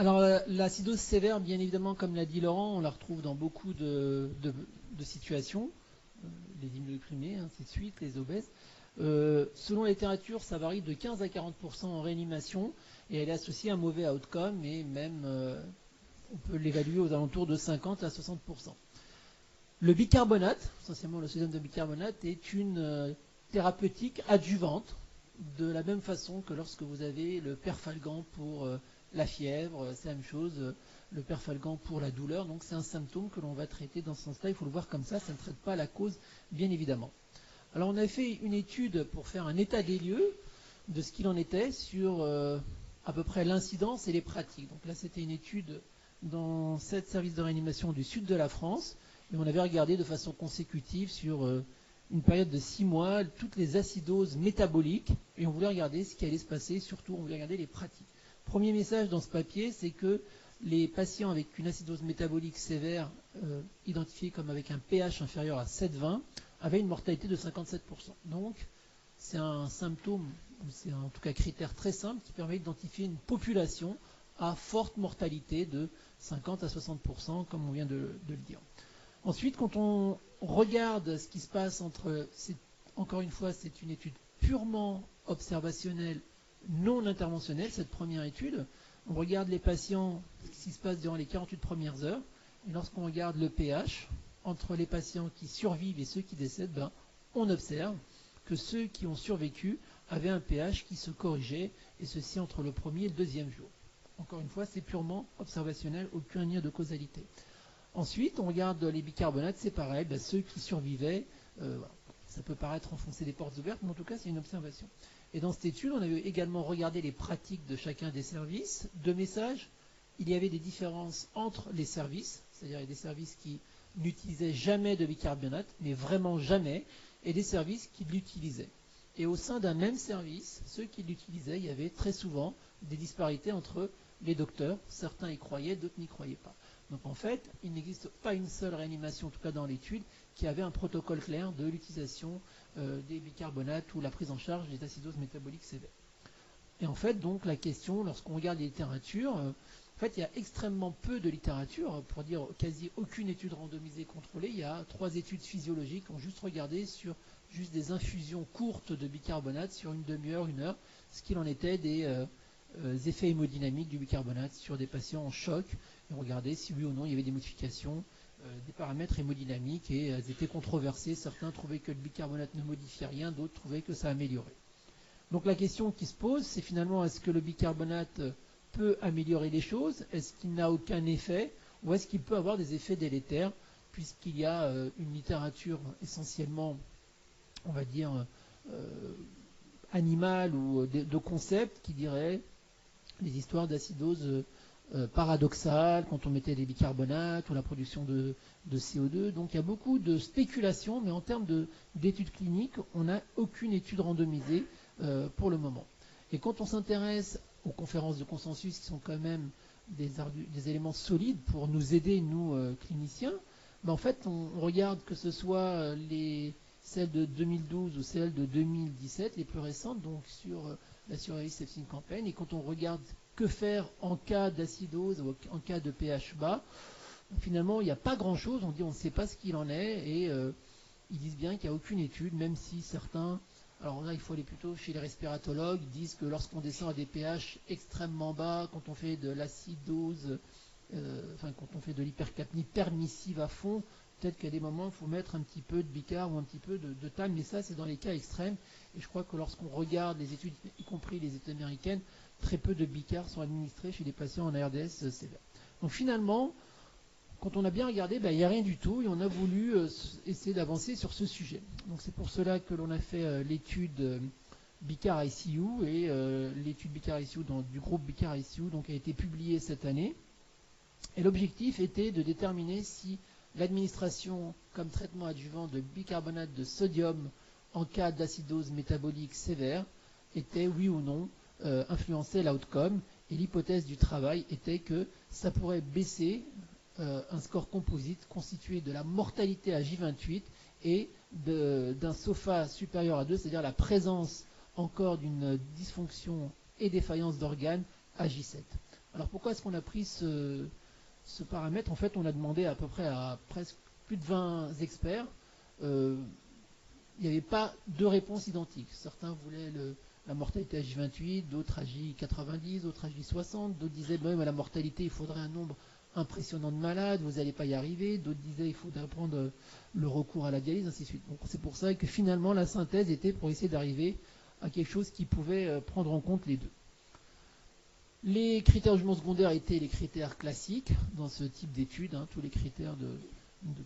Alors, l'acidose sévère, bien évidemment, comme l'a dit Laurent, on la retrouve dans beaucoup de situations. Les immunodéprimés, ainsi de suite, les obèses. Selon la littérature, ça varie de 15 à 40% en réanimation et elle est associée à un mauvais outcome et même on peut l'évaluer aux alentours de 50 à 60%. Le bicarbonate, essentiellement le sodium de bicarbonate, est une thérapeutique adjuvante de la même façon que lorsque vous avez le perfalgan pour la fièvre, c'est la même chose, le perfalgan pour la douleur, donc c'est un symptôme que l'on va traiter dans ce sens-là, il faut le voir comme ça ne traite pas la cause, bien évidemment. Alors on a fait une étude pour faire un état des lieux de ce qu'il en était sur à peu près l'incidence et les pratiques. Donc là c'était une étude dans 7 services de réanimation du sud de la France, et on avait regardé de façon consécutive sur une période de 6 mois toutes les acidoses métaboliques, et on voulait regarder ce qui allait se passer, surtout on voulait regarder les pratiques. Premier message dans ce papier, c'est que les patients avec une acidose métabolique sévère, identifiés comme avec un pH inférieur à 7,20, avaient une mortalité de 57%. Donc, c'est un symptôme, c'est en tout cas un critère très simple qui permet d'identifier une population à forte mortalité de 50 à 60%, comme on vient de le dire. Ensuite, quand on regarde ce qui se passe encore une fois, c'est une étude purement observationnelle, non interventionnelle, cette première étude. On regarde les patients, ce qui se passe durant les 48 premières heures, et lorsqu'on regarde le pH, entre les patients qui survivent et ceux qui décèdent, on observe que ceux qui ont survécu avaient un pH qui se corrigeait, et ceci entre le premier et le deuxième jour. Encore une fois, c'est purement observationnel, aucun lien de causalité. Ensuite, on regarde les bicarbonates, c'est pareil, ceux qui survivaient, ça peut paraître enfoncer des portes ouvertes, mais en tout cas, c'est une observation. Et dans cette étude, on avait également regardé les pratiques de chacun des services. Deux messages, il y avait des différences entre les services, c'est-à-dire il y a des services qui n'utilisaient jamais de bicarbonate, mais vraiment jamais, et des services qui l'utilisaient. Et au sein d'un même service, ceux qui l'utilisaient, il y avait très souvent des disparités entre les docteurs. Certains y croyaient, d'autres n'y croyaient pas. Donc en fait, il n'existe pas une seule réanimation, en tout cas dans l'étude, qui avait un protocole clair de l'utilisation des bicarbonates ou la prise en charge des acidoses métaboliques sévères. Et en fait, donc, la question, lorsqu'on regarde les littératures, en fait, il y a extrêmement peu de littérature, pour dire quasi aucune étude randomisée contrôlée. Il y a 3 études physiologiques qui ont juste regardé sur juste des infusions courtes de bicarbonate sur une demi-heure, 1 heure, ce qu'il en était des effets hémodynamiques du bicarbonate sur des patients en choc, et regarder si oui ou non il y avait des modifications des paramètres hémodynamiques, et elles étaient controversées. Certains trouvaient que le bicarbonate ne modifiait rien, d'autres trouvaient que ça améliorait. Donc la question qui se pose, c'est finalement, est-ce que le bicarbonate peut améliorer les choses? Est-ce qu'il n'a aucun effet? Ou est-ce qu'il peut avoir des effets délétères? Puisqu'il y a une littérature essentiellement, on va dire, animale ou de concepts qui dirait les histoires d'acidose paradoxale quand on mettait des bicarbonates ou la production de CO2. Donc il y a beaucoup de spéculations, mais en termes d'études cliniques, on n'a aucune étude randomisée pour le moment. Et quand on s'intéresse aux conférences de consensus, qui sont quand même des éléments solides pour nous aider, nous, cliniciens, en fait, on regarde que ce soit celles de 2012 ou celles de 2017, les plus récentes, donc sur la Surveillance Sepsis Campaign, et quand on regarde que faire en cas d'acidose ou en cas de pH bas, finalement, il n'y a pas grand-chose. On dit on ne sait pas ce qu'il en est, et ils disent bien qu'il n'y a aucune étude, même si certains, alors là, il faut aller plutôt chez les respiratologues, disent que lorsqu'on descend à des pH extrêmement bas, quand on fait de l'acidose, quand on fait de l'hypercapnie permissive à fond, peut-être qu'à des moments, il faut mettre un petit peu de bicar ou un petit peu de thalme, mais ça, c'est dans les cas extrêmes. Et je crois que lorsqu'on regarde les études, y compris les études américaines, très peu de bicar sont administrés chez les patients en ARDS sévère. Donc finalement, quand on a bien regardé, il n'y a rien du tout, et on a voulu essayer d'avancer sur ce sujet. Donc c'est pour cela que l'on a fait l'étude Bicar ICU, et l'étude Bicar ICU du groupe Bicar ICU donc, a été publiée cette année. Et l'objectif était de déterminer si l'administration comme traitement adjuvant de bicarbonate de sodium en cas d'acidose métabolique sévère était oui ou non influencer l'outcome, et l'hypothèse du travail était que ça pourrait baisser un score composite constitué de la mortalité à J28 et d'un SOFA supérieur à 2, c'est-à-dire la présence encore d'une dysfonction et défaillance d'organes à J7. Alors pourquoi est-ce qu'on a pris ce paramètre? En fait, on a demandé à peu près à presque plus de 20 experts. Il n'y avait pas deux réponses identiques. Certains voulaient la mortalité à J28, d'autres à J90, d'autres à J60, d'autres disaient même à la mortalité, il faudrait un nombre impressionnant de malades, vous n'allez pas y arriver, d'autres disaient il faudrait prendre le recours à la dialyse, ainsi de suite. Donc c'est pour ça que finalement la synthèse était pour essayer d'arriver à quelque chose qui pouvait prendre en compte les deux. Les critères de jugement secondaire étaient les critères classiques dans ce type d'étude, tous les critères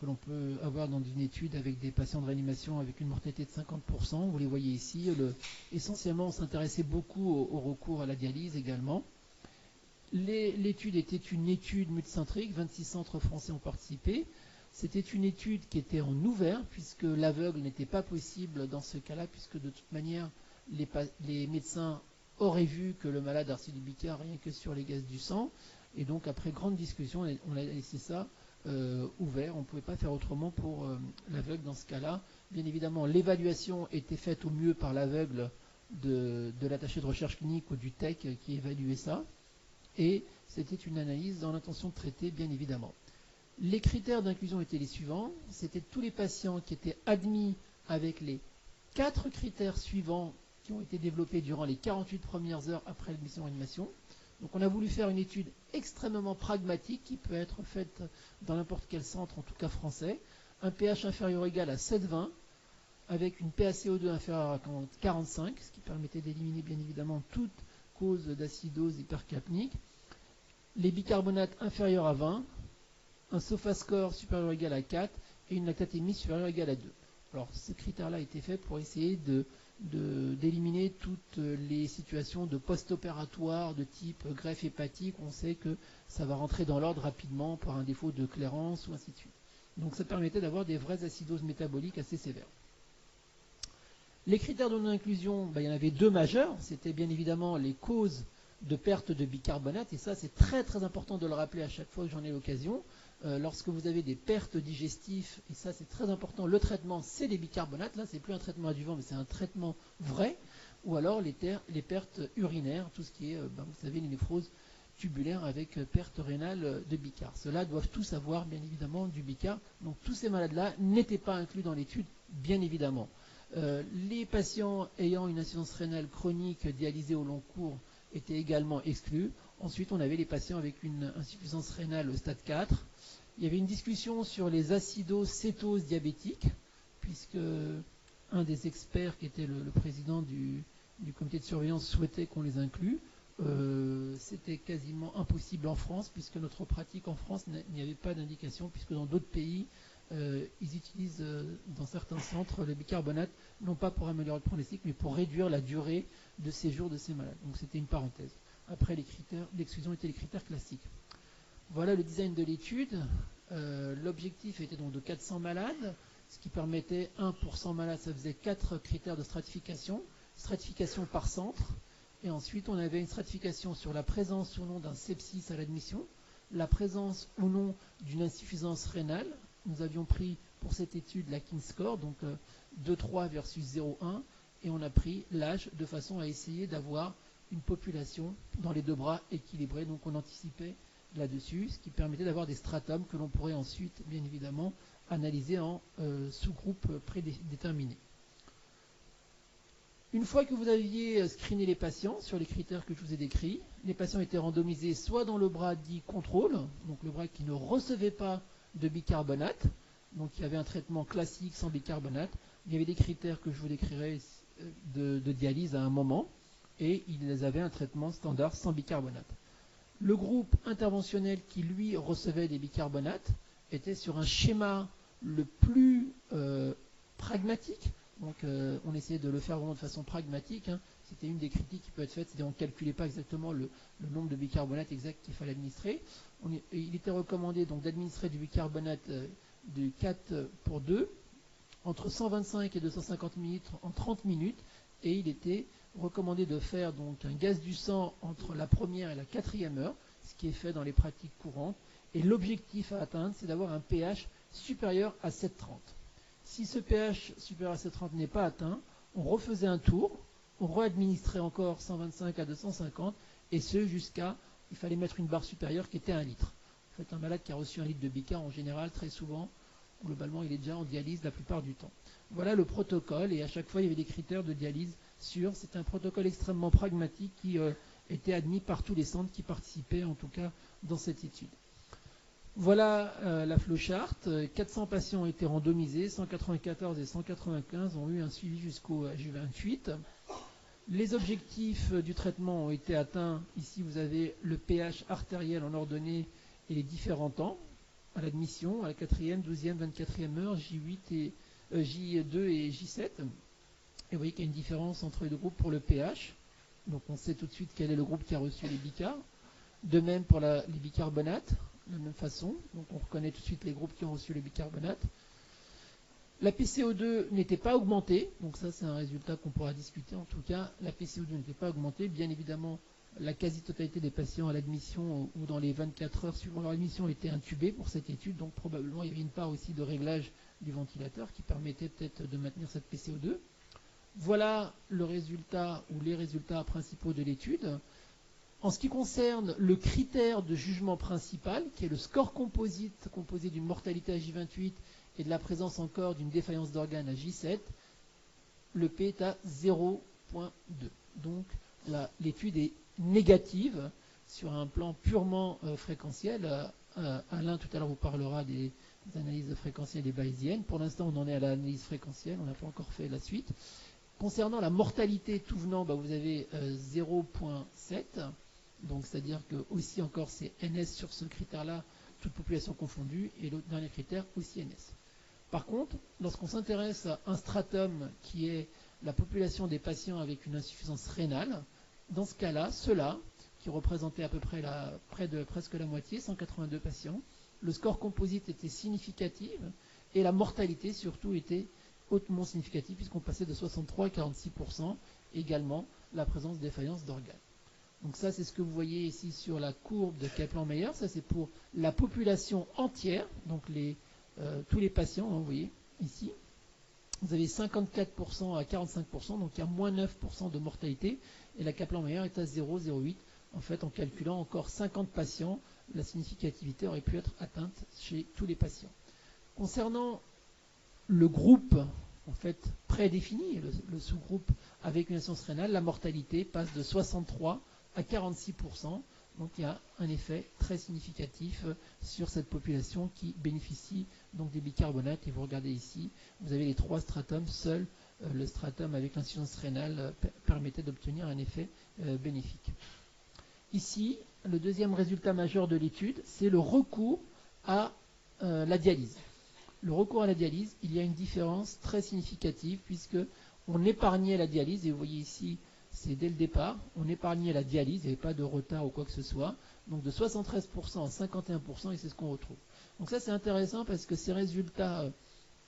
que l'on peut avoir dans une étude avec des patients de réanimation avec une mortalité de 50%. Vous les voyez ici. Essentiellement, on s'intéressait beaucoup au recours à la dialyse également. L'étude était une étude multicentrique, 26 centres français ont participé. C'était une étude qui était en ouvert, puisque l'aveugle n'était pas possible dans ce cas-là, puisque de toute manière, les médecins auraient vu que le malade a reçu du Bicard rien que sur les gaz du sang. Et donc, après grande discussion, on a laissé ça ouvert. On ne pouvait pas faire autrement pour l'aveugle dans ce cas-là. Bien évidemment, l'évaluation était faite au mieux par l'aveugle de l'attaché de recherche clinique ou du TEC qui évaluait ça. Et c'était une analyse dans l'intention de traiter, bien évidemment. Les critères d'inclusion étaient les suivants. C'était tous les patients qui étaient admis avec les 4 critères suivants qui ont été développés durant les 48 premières heures après l'admission en réanimation. Donc on a voulu faire une étude extrêmement pragmatique qui peut être faite dans n'importe quel centre, en tout cas français. Un pH inférieur ou égal à 7,20 avec une PaCO2 inférieure à 45, ce qui permettait d'éliminer bien évidemment toute cause d'acidose hypercapnique. Les bicarbonates inférieurs à 20, un SOFA-score supérieur ou égal à 4 et une lactatémie supérieure ou égale à 2. Alors ce critère-là a été fait pour essayer d'éliminer toutes les situations de post-opératoire de type greffe hépatique. On sait que ça va rentrer dans l'ordre rapidement par un défaut de clairance ou ainsi de suite. Donc ça permettait d'avoir des vraies acidoses métaboliques assez sévères. Les critères de non-inclusion, il y en avait 2 majeurs. C'était bien évidemment les causes de perte de bicarbonate. Et ça, c'est très très important de le rappeler à chaque fois que j'en ai l'occasion. Lorsque vous avez des pertes digestives, et ça c'est très important, le traitement c'est les bicarbonates. Là, c'est plus un traitement adjuvant, mais c'est un traitement vrai. Ou alors les pertes urinaires, tout ce qui est, vous savez, les nécroses tubulaires avec perte rénale de bicar. Ceux-là doivent tous avoir, bien évidemment, du bicar. Donc tous ces malades-là n'étaient pas inclus dans l'étude, bien évidemment. Les patients ayant une insuffisance rénale chronique dialysée au long cours étaient également exclus. Ensuite, on avait les patients avec une insuffisance rénale au stade 4. Il y avait une discussion sur les acidocétoses diabétiques, puisque un des experts, qui était le président du comité de surveillance, souhaitait qu'on les inclue. C'était quasiment impossible en France, puisque notre pratique en France n'y avait pas d'indication, puisque dans d'autres pays, ils utilisent dans certains centres le bicarbonate, non pas pour améliorer le pronostic, mais pour réduire la durée de séjour de ces malades. Donc c'était une parenthèse. Après, les critères d'exclusion étaient les critères classiques. Voilà le design de l'étude. L'objectif était donc de 400 malades, ce qui permettait 1 pour 100 malades, ça faisait 4 critères de stratification par centre. Et ensuite, on avait une stratification sur la présence ou non d'un sepsis à l'admission, la présence ou non d'une insuffisance rénale. Nous avions pris pour cette étude la King Score, donc 2,3 versus 0,1, et on a pris l'âge de façon à essayer d'avoir une population dans les 2 bras équilibrée. Donc on anticipait là-dessus, ce qui permettait d'avoir des stratums que l'on pourrait ensuite, bien évidemment, analyser en sous-groupes prédéterminés. Une fois que vous aviez screené les patients sur les critères que je vous ai décrits, les patients étaient randomisés soit dans le bras dit contrôle, donc le bras qui ne recevait pas de bicarbonate, donc il y avait un traitement classique sans bicarbonate. Il y avait des critères que je vous décrirai de dialyse à un moment, et ils avaient un traitement standard sans bicarbonate. Le groupe interventionnel qui, lui, recevait des bicarbonates était sur un schéma le plus pragmatique. Donc on essayait de le faire vraiment de façon pragmatique. C'était une des critiques qui peut être faite, c'est qu'on ne calculait pas exactement le nombre de bicarbonate exact qu'il fallait administrer. Il était recommandé donc d'administrer du bicarbonate de 4 pour 2 entre 125 et 250 ml en 30 minutes, et il était recommandé de faire donc un gaz du sang entre la première et la 4e heure, ce qui est fait dans les pratiques courantes, et l'objectif à atteindre, c'est d'avoir un pH supérieur à 7,30. Si ce pH supérieur à 7,30 n'est pas atteint, on refaisait un tour, on réadministrait encore 125 à 250, et ce jusqu'à il fallait mettre une barre supérieure qui était 1 litre. En fait, un malade qui a reçu 1 litre de Bicar, en général, très souvent, globalement, il est déjà en dialyse la plupart du temps. Voilà le protocole, et à chaque fois, il y avait des critères de dialyse sûrs. C'était un protocole extrêmement pragmatique qui était admis par tous les centres qui participaient, en tout cas, dans cette étude. Voilà la flowchart. 400 patients ont été randomisés, 194 et 195 ont eu un suivi jusqu'au J28. Les objectifs du traitement ont été atteints. Ici, vous avez le pH artériel en ordonnée et les différents temps à l'admission, à la 4e, 12e, 24e heure, J2 et J7. Et vous voyez qu'il y a une différence entre les deux groupes pour le pH. Donc on sait tout de suite quel est le groupe qui a reçu les bicars. De même pour les bicarbonates, de la même façon. Donc on reconnaît tout de suite les groupes qui ont reçu les bicarbonates. La PCO2 n'était pas augmentée, donc ça c'est un résultat qu'on pourra discuter. En tout cas, la PCO2 n'était pas augmentée. Bien évidemment, la quasi-totalité des patients à l'admission ou dans les 24 heures suivant leur admission étaient intubés pour cette étude, donc probablement il y avait une part aussi de réglage du ventilateur qui permettait peut-être de maintenir cette PCO2. Voilà le résultat ou les résultats principaux de l'étude. En ce qui concerne le critère de jugement principal, qui est le score composite composé d'une mortalité à J28 et de la présence encore d'une défaillance d'organes à J7, le P est à 0,2. Donc l'étude est négative sur un plan purement fréquentiel. Alain tout à l'heure vous parlera des analyses fréquentielles et bayésiennes. Pour l'instant on en est à l'analyse fréquentielle, on n'a pas encore fait la suite. Concernant la mortalité tout venant, vous avez 0,7. Donc c'est-à-dire que aussi encore c'est NS sur ce critère-là, toute population confondue, et l'autre dernier critère aussi NS. Par contre, lorsqu'on s'intéresse à un stratum qui est la population des patients avec une insuffisance rénale, dans ce cas-là, ceux-là, qui représentaient à peu près presque la moitié, 182 patients, le score composite était significatif et la mortalité surtout était hautement significative puisqu'on passait de 63 à 46%, également la présence de défaillance d'organes. Donc ça, c'est ce que vous voyez ici sur la courbe de Kaplan-Meier. Ça, c'est pour la population entière, donc tous les patients, vous voyez, ici. Vous avez 54% à 45%, donc il y a moins 9% de mortalité, et la Kaplan-Meier est à 0,08. En fait, en calculant encore 50 patients, la significativité aurait pu être atteinte chez tous les patients. Concernant le groupe, en fait, prédéfini, le sous-groupe avec une insuffisance rénale, la mortalité passe de 63 à 46%. Donc il y a un effet très significatif sur cette population qui bénéficie donc des bicarbonates. Et vous regardez ici, vous avez les trois stratums. Seul le stratum avec l'insuffisance rénale permettait d'obtenir un effet bénéfique. Ici, le deuxième résultat majeur de l'étude, c'est le recours à la dialyse. Le recours à la dialyse, il y a une différence très significative puisque on épargnait la dialyse, et vous voyez ici, c'est dès le départ, on épargnait la dialyse, il n'y avait pas de retard ou quoi que ce soit, donc de 73% à 51%, et c'est ce qu'on retrouve. Donc ça c'est intéressant parce que ces résultats,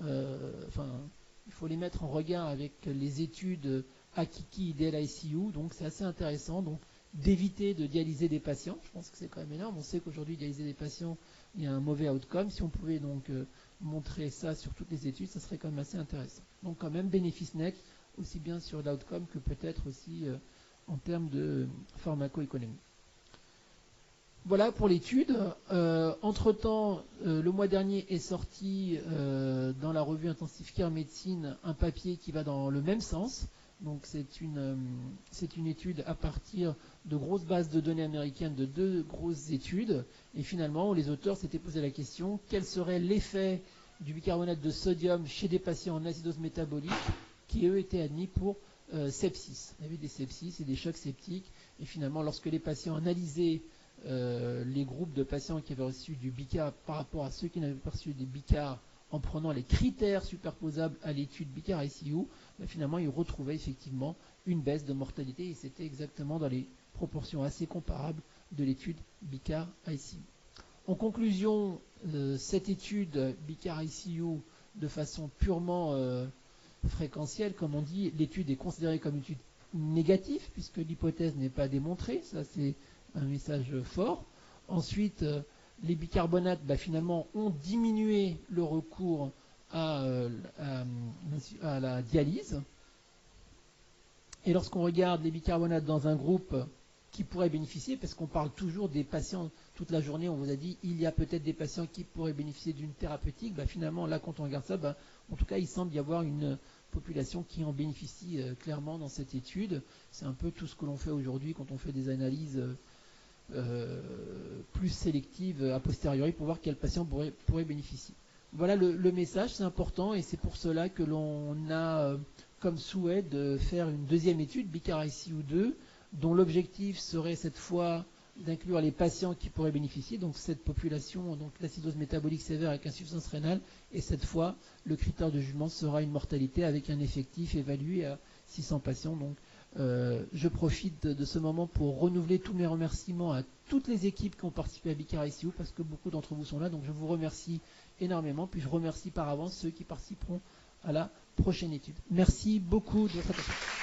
il faut les mettre en regard avec les études Akiki et DLICU, donc c'est assez intéressant donc d'éviter de dialyser des patients. Je pense que c'est quand même énorme, on sait qu'aujourd'hui dialyser des patients, il y a un mauvais outcome. Si on pouvait donc montrer ça sur toutes les études, ça serait quand même assez intéressant. Donc quand même bénéfice net, aussi bien sur l'outcome que peut-être aussi en termes de pharmacoéconomie. Voilà pour l'étude. Entre-temps, le mois dernier est sorti dans la revue Intensive Care Médecine un papier qui va dans le même sens. Donc c'est une étude à partir de grosses bases de données américaines, de 2 grosses études. Et finalement, les auteurs s'étaient posé la question, quel serait l'effet du bicarbonate de sodium chez des patients en acidose métabolique qui, eux, étaient admis pour sepsis. Il y avait des sepsis et des chocs septiques. Et finalement, lorsque les patients analysaient les groupes de patients qui avaient reçu du bicar par rapport à ceux qui n'avaient pas reçu des bicars en prenant les critères superposables à l'étude Bicar ICU, finalement, ils retrouvaient effectivement une baisse de mortalité et c'était exactement dans les proportions assez comparables de l'étude Bicar ICU. En conclusion, cette étude Bicar ICU, de façon purement fréquentielle, comme on dit, l'étude est considérée comme une étude négative puisque l'hypothèse n'est pas démontrée, ça c'est un message fort. Ensuite, les bicarbonates finalement ont diminué le recours à la dialyse. Et lorsqu'on regarde les bicarbonates dans un groupe qui pourraient bénéficier, parce qu'on parle toujours des patients toute la journée, on vous a dit il y a peut-être des patients qui pourraient bénéficier d'une thérapeutique, finalement là quand on regarde ça, en tout cas il semble y avoir une population qui en bénéficie clairement dans cette étude. C'est un peu tout ce que l'on fait aujourd'hui quand on fait des analyses plus sélectives a posteriori pour voir quel patient pourrait bénéficier. Voilà le message, c'est important et c'est pour cela que l'on a comme souhait de faire une deuxième étude, BICAR-ICU 2, dont l'objectif serait cette fois d'inclure les patients qui pourraient bénéficier, donc cette population, donc l'acidose métabolique sévère avec insuffisance rénale, et cette fois, le critère de jugement sera une mortalité avec un effectif évalué à 600 patients. Donc, je profite de ce moment pour renouveler tous mes remerciements à toutes les équipes qui ont participé à BICAR-ICU, parce que beaucoup d'entre vous sont là, donc je vous remercie énormément, puis je remercie par avance ceux qui participeront à la prochaine étude. Merci beaucoup de votre attention.